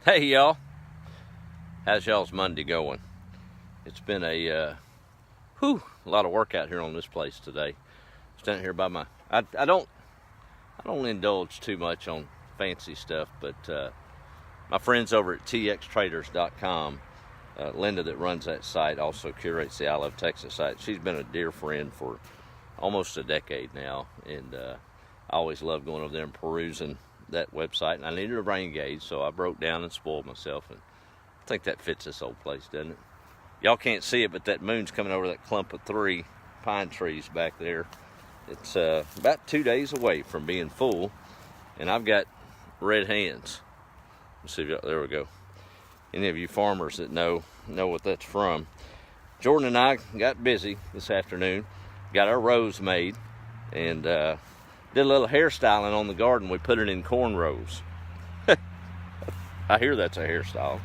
Hey y'all, how's y'all's Monday going? It's been a lot of work out here on this place today. Standing here by I don't indulge too much on fancy stuff, but my friends over at txtraders.com, Linda that runs that site, also curates the I Love Texas site. She's been a dear friend for almost a decade now, and I always love going over there and perusing that website. And I needed a rain gauge, so I broke down and spoiled myself, and I think that fits this old place, doesn't it? Y'all can't see it, but that moon's coming over that clump of 3 pine trees back there. It's about 2 days away from being full, and I've got red hands. Let's see if y'all, there we go. Any of you farmers that know what that's from. Jordan and I got busy this afternoon, got our rows made, and did a little hairstyling on the garden. We put it in corn rows. I hear that's a hairstyle,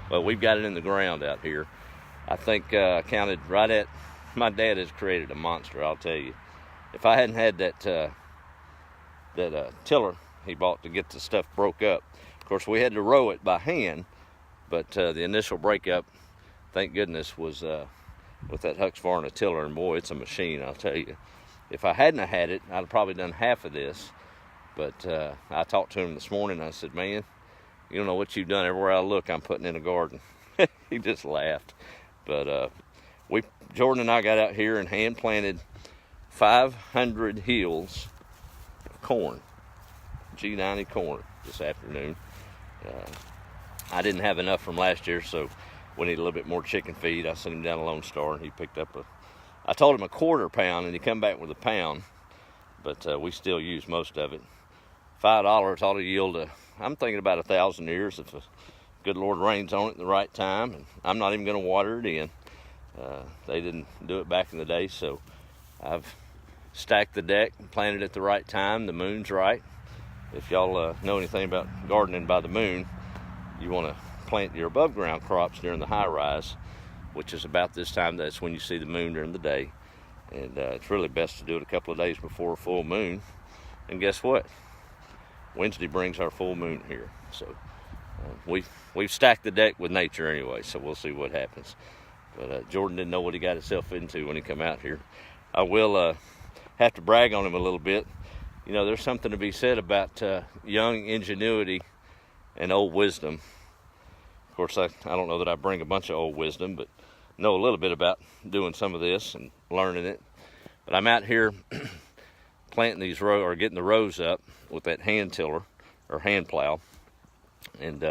but we've got it in the ground out here. I think I counted right at, my dad has created a monster, I'll tell you. If I hadn't had that tiller he bought to get the stuff broke up, of course we had to row it by hand, but the initial breakup, thank goodness, was with that Husqvarna tiller, and boy, it's a machine, I'll tell you. If I hadn't had it, I'd have probably done half of this, but I talked to him this morning, and I said, man, you don't know what you've done. Everywhere I look, I'm putting in a garden. He just laughed. But Jordan and I got out here and hand planted 500 hills of corn, G90 corn, this afternoon. I didn't have enough from last year, so we need a little bit more chicken feed. I sent him down to Lone Star, and he picked up I told him a quarter pound, and he come back with a pound, but we still use most of it. $5 ought to yield I'm thinking about 1,000 ears if the good Lord rains on it at the right time, and I'm not even going to water it in. They didn't do it back in the day, so I've stacked the deck and planted at the right time. The moon's right. If y'all know anything about gardening by the moon, you want to plant your above ground crops during the high rise, which is about this time. That's when you see the moon during the day, and it's really best to do it a couple of days before a full moon. And guess what? Wednesday brings our full moon here, so we've stacked the deck with nature anyway, so we'll see what happens. But Jordan didn't know what he got himself into when he come out here. I will have to brag on him a little bit. You know, there's something to be said about young ingenuity and old wisdom. Of course, I don't know that I bring a bunch of old wisdom, but know a little bit about doing some of this and learning it. But I'm out here planting these rows, or getting the rows up with that hand tiller or hand plow. And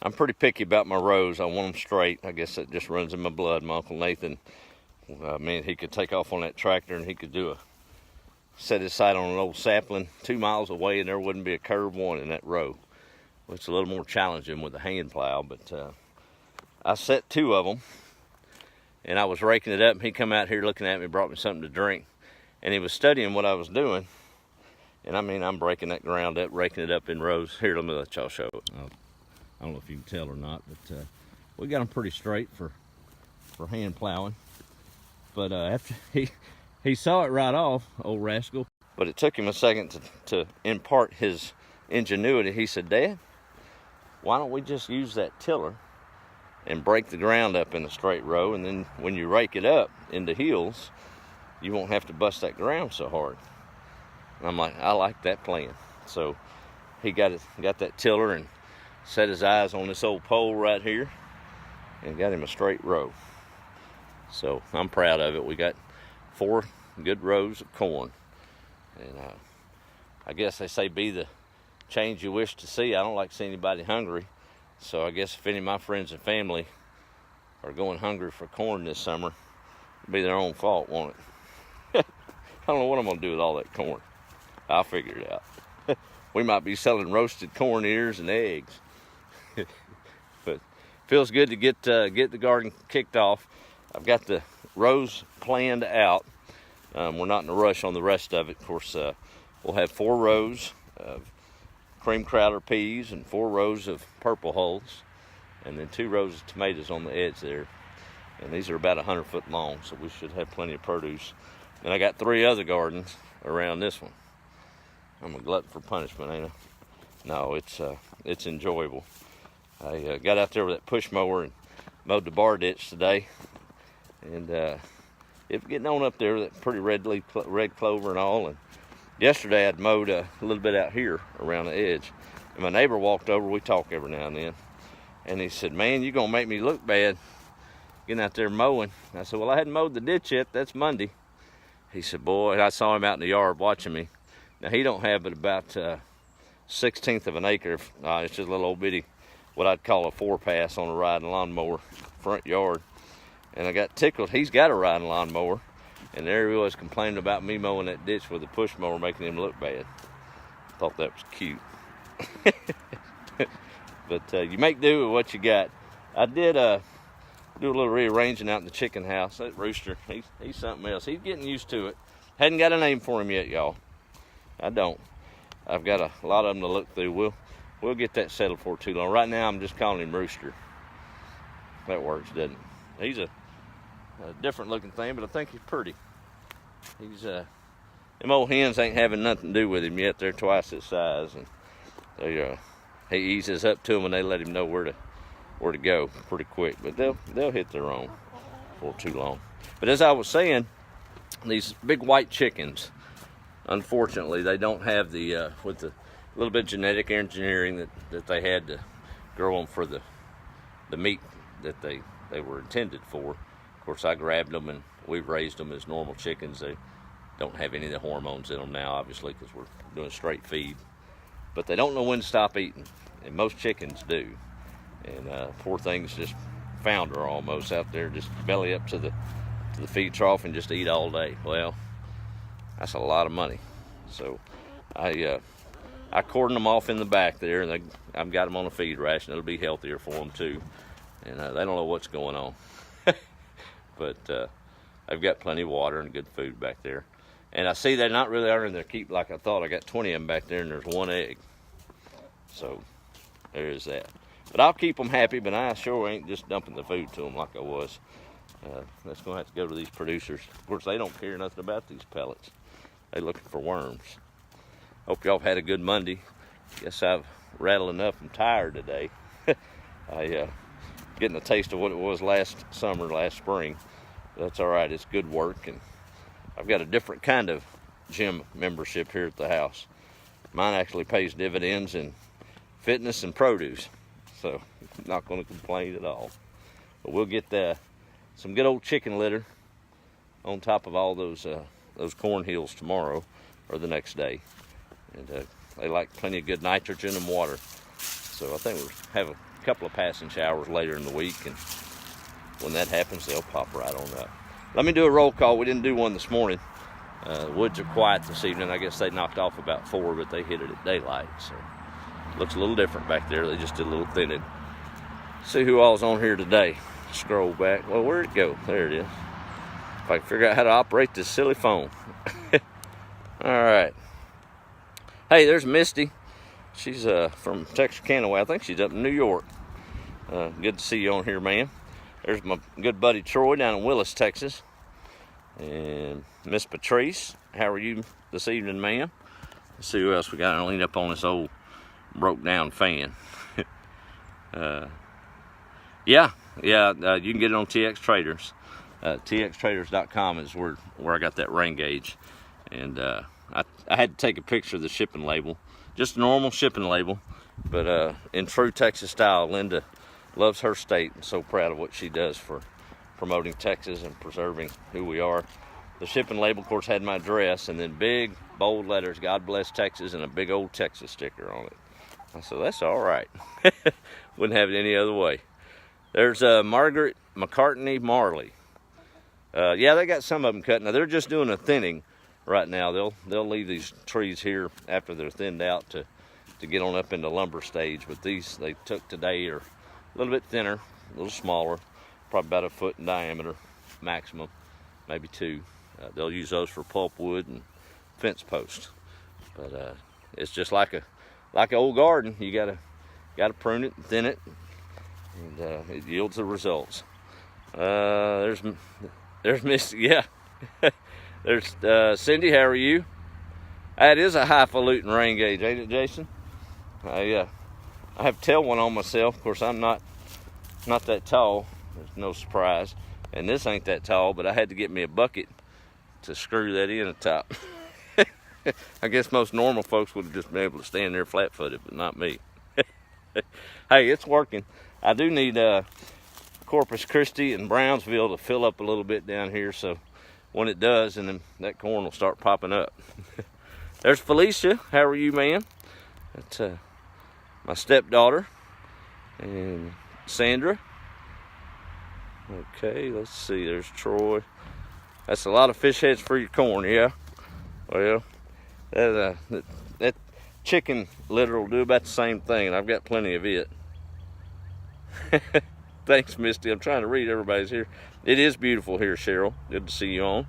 I'm pretty picky about my rows. I want them straight. I guess that just runs in my blood. My Uncle Nathan, man, he could take off on that tractor and he could set his sight on an old sapling 2 miles away, and there wouldn't be a curve one in that row. Well, it's a little more challenging with a hand plow, but I set 2 of them, and I was raking it up, and he come out here looking at me, brought me something to drink, and he was studying what I was doing. And I mean, I'm breaking that ground up, raking it up in rows. Here, let me let y'all show it. I don't know if you can tell or not, but we got them pretty straight for hand plowing. But after he saw it right off, old rascal. But it took him a second to impart his ingenuity. He said, Dad, why don't we just use that tiller and break the ground up in a straight row, and then when you rake it up into hills, you won't have to bust that ground so hard. And I'm like, I like that plan. So he got that tiller and set his eyes on this old pole right here and got him a straight row. So I'm proud of it. We got 4 good rows of corn. And I guess they say be the change you wish to see. I don't like to see anybody hungry. So I guess if any of my friends and family are going hungry for corn this summer, it'll be their own fault, won't it? I don't know what I'm going to do with all that corn. I'll figure it out. We might be selling roasted corn ears and eggs. But feels good to get the garden kicked off. I've got the rows planned out. We're not in a rush on the rest of it. Of course, we'll have 4 rows of cream crowder peas and 4 rows of purple hulls, and then 2 rows of tomatoes on the edge there. And these are about 100 foot long, so we should have plenty of produce. And I got 3 other gardens around this one. I'm a glutton for punishment, ain't I? No, it's enjoyable. I got out there with that push mower and mowed the bar ditch today, and it's getting on up there with that pretty red clover and all. And yesterday I'd mowed a little bit out here around the edge, and my neighbor walked over. We talk every now and then, and he said, "Man, you're gonna make me look bad getting out there mowing." I said, "Well, I hadn't mowed the ditch yet. That's Monday." He said, "Boy," and I saw him out in the yard watching me. Now he don't have but about 1/16 of an acre. It's just a little old bitty, what I'd call a 4-pass on a riding lawnmower front yard. And I got tickled. He's got a riding lawnmower, and there he was complaining about me mowing that ditch with a push mower, making him look bad. Thought that was cute. But you make do with what you got. I did do a little rearranging out in the chicken house. That rooster, he's something else. He's getting used to it. Hadn't got a name for him yet, y'all. I don't. I've got a lot of them to look through. We'll get that settled for too long. Right now, I'm just calling him Rooster. That works, doesn't it? He's a different looking thing, but I think he's pretty. He's them old hens ain't having nothing to do with him yet. They're twice his size, and he eases up to them, and they let him know where to go pretty quick. But they'll hit their own for too long. But as I was saying, these big white chickens, unfortunately, they don't have the with the little bit of genetic engineering that they had to grow them for the meat that they were intended for. Of course, I grabbed them and we've raised them as normal chickens. They don't have any of the hormones in them now, obviously, because we're doing straight feed. But they don't know when to stop eating, and most chickens do. And poor things just founder almost out there, just belly up to the feed trough and just eat all day. Well, that's a lot of money. So I cordon them off in the back there, and I've got them on a feed ration. It'll be healthier for them too, and they don't know what's going on. But I've got plenty of water and good food back there, and I see they're not really earning their keep like I thought. I got 20 of them back there, and there's one egg, so there is that. But I'll keep them happy, but I sure ain't just dumping the food to them like I was. That's gonna have to go to these producers. Of course, they don't care nothing about these pellets. They're looking for worms. Hope y'all have had a good Monday. Guess I've rattled enough. I'm tired today. Getting a taste of what it was last spring. That's all right. It's good work, and I've got a different kind of gym membership here at the house. Mine actually pays dividends in fitness and produce, so I'm not going to complain at all. But we'll get some good old chicken litter on top of all those corn hills tomorrow or the next day. And they like plenty of good nitrogen and water. So I think we'll have a couple of passing showers later in the week, and when that happens, they'll pop right on up. Let me do a roll call. We didn't do one this morning. The woods are quiet this evening. I guess they knocked off about 4, but they hit it at daylight. So it looks a little different back there. They just did a little thinning. See who all's on here today. Scroll back. Well, where'd it go? There it is. If I can figure out how to operate this silly phone. All right. Hey, there's Misty. She's from Texarkana. I think she's up in New York. Good to see you on here, ma'am. There's my good buddy Troy down in Willis, Texas. And Miss Patrice, how are you this evening, ma'am? Let's see who else we got. I'll lean up on this old broke down fan. Yeah, you can get it on TX Traders. TXtraders.com is where I got that rain gauge. And I had to take a picture of the shipping label. Just a normal shipping label, but in true Texas style. Linda loves her state and so proud of what she does for promoting Texas and preserving who we are. The shipping label, of course, had my address, and then big, bold letters, God bless Texas, and a big old Texas sticker on it. I said, that's all right. Wouldn't have it any other way. There's Margaret McCartney Marley. Yeah, they got some of them cut. Now, they're just doing a thinning right now. They'll leave these trees here after they're thinned out to get on up into lumber stage. But these they took today are a little bit thinner, a little smaller, probably about 1 foot in diameter maximum, maybe 2. They'll use those for pulpwood and fence posts. But it's just like an old garden. You gotta prune it and thin it, and it yields the results. There's Miss, yeah. There's Cindy, how are you? That is a high-falutin rain gauge, ain't it, Jason? I have to tell one on myself. Of course, I'm not that tall. There's no surprise. And this ain't that tall, but I had to get me a bucket to screw that in the top. I guess most normal folks would have just been able to stand there flat-footed, but not me. Hey, it's working. I do need Corpus Christi and Brownsville to fill up a little bit down here, so when it does, and then that corn will start popping up. There's Felicia. How are you, ma'am? That's my stepdaughter. And Sandra. Okay, let's see. There's Troy. That's a lot of fish heads for your corn, yeah? Well, that chicken litter will do about the same thing, and I've got plenty of it. Thanks, Misty. I'm trying to read everybody's here. It is beautiful here, Cheryl. Good to see you on.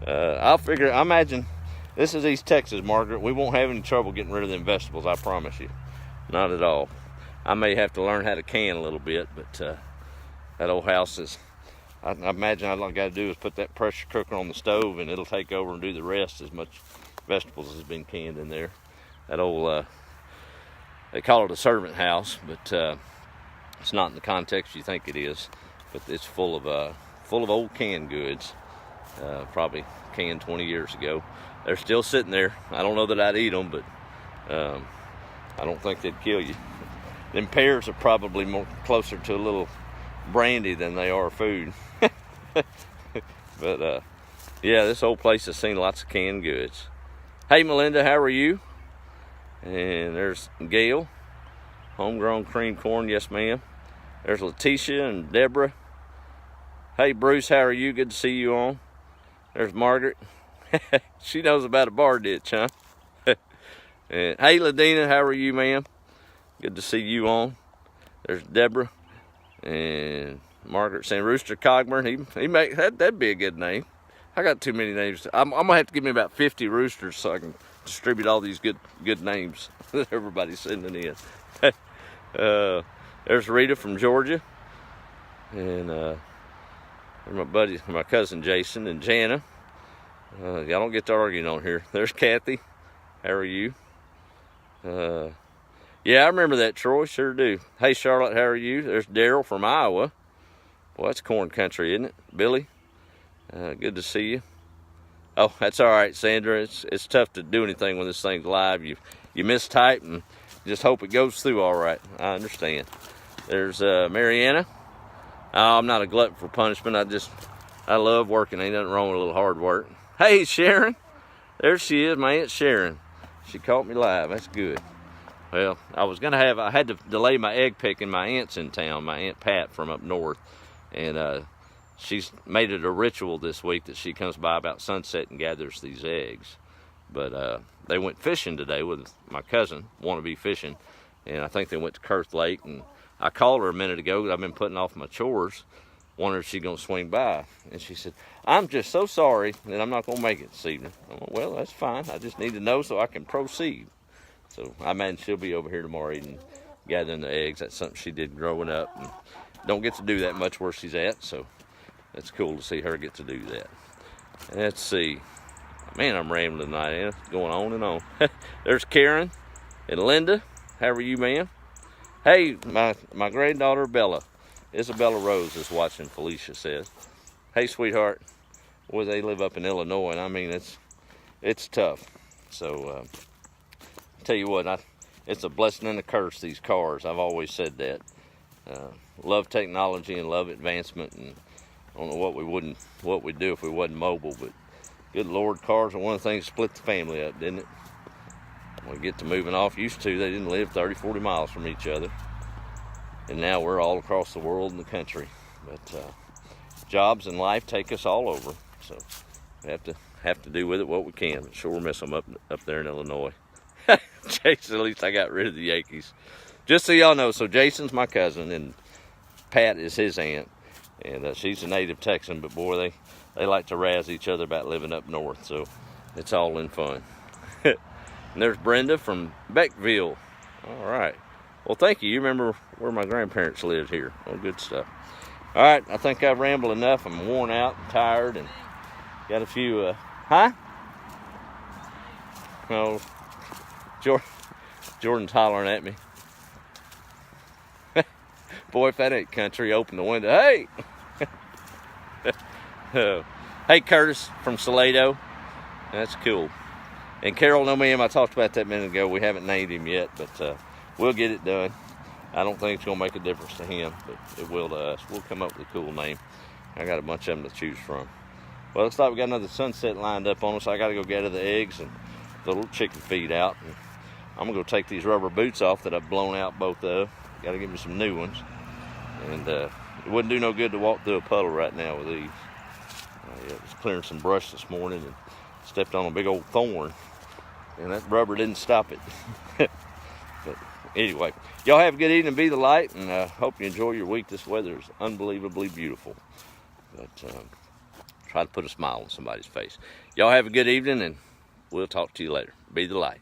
I imagine this is East Texas, Margaret. We won't have any trouble getting rid of them vegetables, I promise you. Not at all. I may have to learn how to can a little bit, but that old house is, I imagine all I got to do is put that pressure cooker on the stove and it'll take over and do the rest. As much vegetables has been canned in there. That old, they call it a servant house, but it's not in the context you think it is. But it's full of old canned goods, probably canned 20 years ago. They're still sitting there. I don't know that I'd eat them, but I don't think they'd kill you. Them pears are probably more closer to a little brandy than they are food. But yeah, this old place has seen lots of canned goods. Hey, Melinda, how are you? And there's Gail, homegrown cream corn, yes ma'am. There's Letitia and Deborah. Hey, Bruce, how are you? Good to see you on. There's Margaret. She knows about a bar ditch, huh? And hey, Ladina, how are you, ma'am? Good to see you on. There's Deborah and Margaret saying Rooster Cogburn. He make that'd be a good name. I got too many names. I'm gonna have to give me about 50 roosters so I can distribute all these good names that everybody's sending in. There's Rita from Georgia, and my cousin Jason and Jana. Y'all don't get to arguing on here. There's Kathy. How are you? Yeah, I remember that, Troy. Sure do. Hey, Charlotte, how are you? There's Daryl from Iowa. Well, that's corn country, isn't it? Billy, good to see you. Oh, that's all right, Sandra. It's tough to do anything when this thing's live. You mistype and just hope it goes through all right. I understand. There's Mariana. Oh, I'm not a glutton for punishment. I love working. Ain't nothing wrong with a little hard work. Hey, Sharon. There she is, my Aunt Sharon. She caught me live. That's good. Well, I had to delay my egg picking. My aunt's in town, my Aunt Pat from up north. And she's made it a ritual this week that she comes by about sunset and gathers these eggs. But they went fishing today with my cousin, wanna-be fishing. And I think they went to Kurth Lake. And I called her a minute ago because I've been putting off my chores, wondering if she's gonna swing by. And she said, I'm just so sorry that I'm not gonna make it this evening. I went, well, that's fine. I just need to know so I can proceed. So I imagine she'll be over here tomorrow evening gathering the eggs. That's something she did growing up. And don't get to do that much where she's at, so it's cool to see her get to do that. Let's see. Man, I'm rambling tonight, ain't it? Going on and on. There's Karen and Linda. How are you, ma'am? Hey, my granddaughter Bella. Isabella Rose is watching, Felicia says. Hey, sweetheart. Boy, they live up in Illinois, and I mean, it's tough. So, tell you what, it's a blessing and a curse, these cars. I've always said that. Love technology and love advancement, and I don't know what we'd do if we wasn't mobile, but good Lord, cars are one of the things that split the family up, didn't it? When we get to moving off, used to, they didn't live 30, 40 miles from each other. And now we're all across the world and the country. But jobs and life take us all over, so we have to do with it what we can. But sure miss them up there in Illinois. Jason, at least I got rid of the Yankees. Just so y'all know, so Jason's my cousin and Pat is his aunt, and she's a native Texan. But boy, they like to razz each other about living up north, so it's all in fun. And there's Brenda from Beckville. All right. Well, thank you. You remember where my grandparents lived here. Well, good stuff. All right, I think I've rambled enough. I'm worn out and tired and got a few, Oh, Jordan's hollering at me. Boy, if that ain't country, open the window. Hey! Hey, Curtis from Salado. That's cool. And Carol, know me, I talked about that a minute ago. We haven't named him yet, but we'll get it done. I don't think it's going to make a difference to him, but it will to us. We'll come up with a cool name. I got a bunch of them to choose from. Well, looks like we got another sunset lined up on us. So I got to go gather the eggs and the little chicken feed out. And I'm going to go take these rubber boots off that I've blown out both of. Got to give me some new ones. And it wouldn't do no good to walk through a puddle right now with these. I was clearing some brush this morning and stepped on a big old thorn. And that rubber didn't stop it. But anyway, y'all have a good evening. Be the light. And I hope you enjoy your week. This weather is unbelievably beautiful. But try to put a smile on somebody's face. Y'all have a good evening, and we'll talk to you later. Be the light.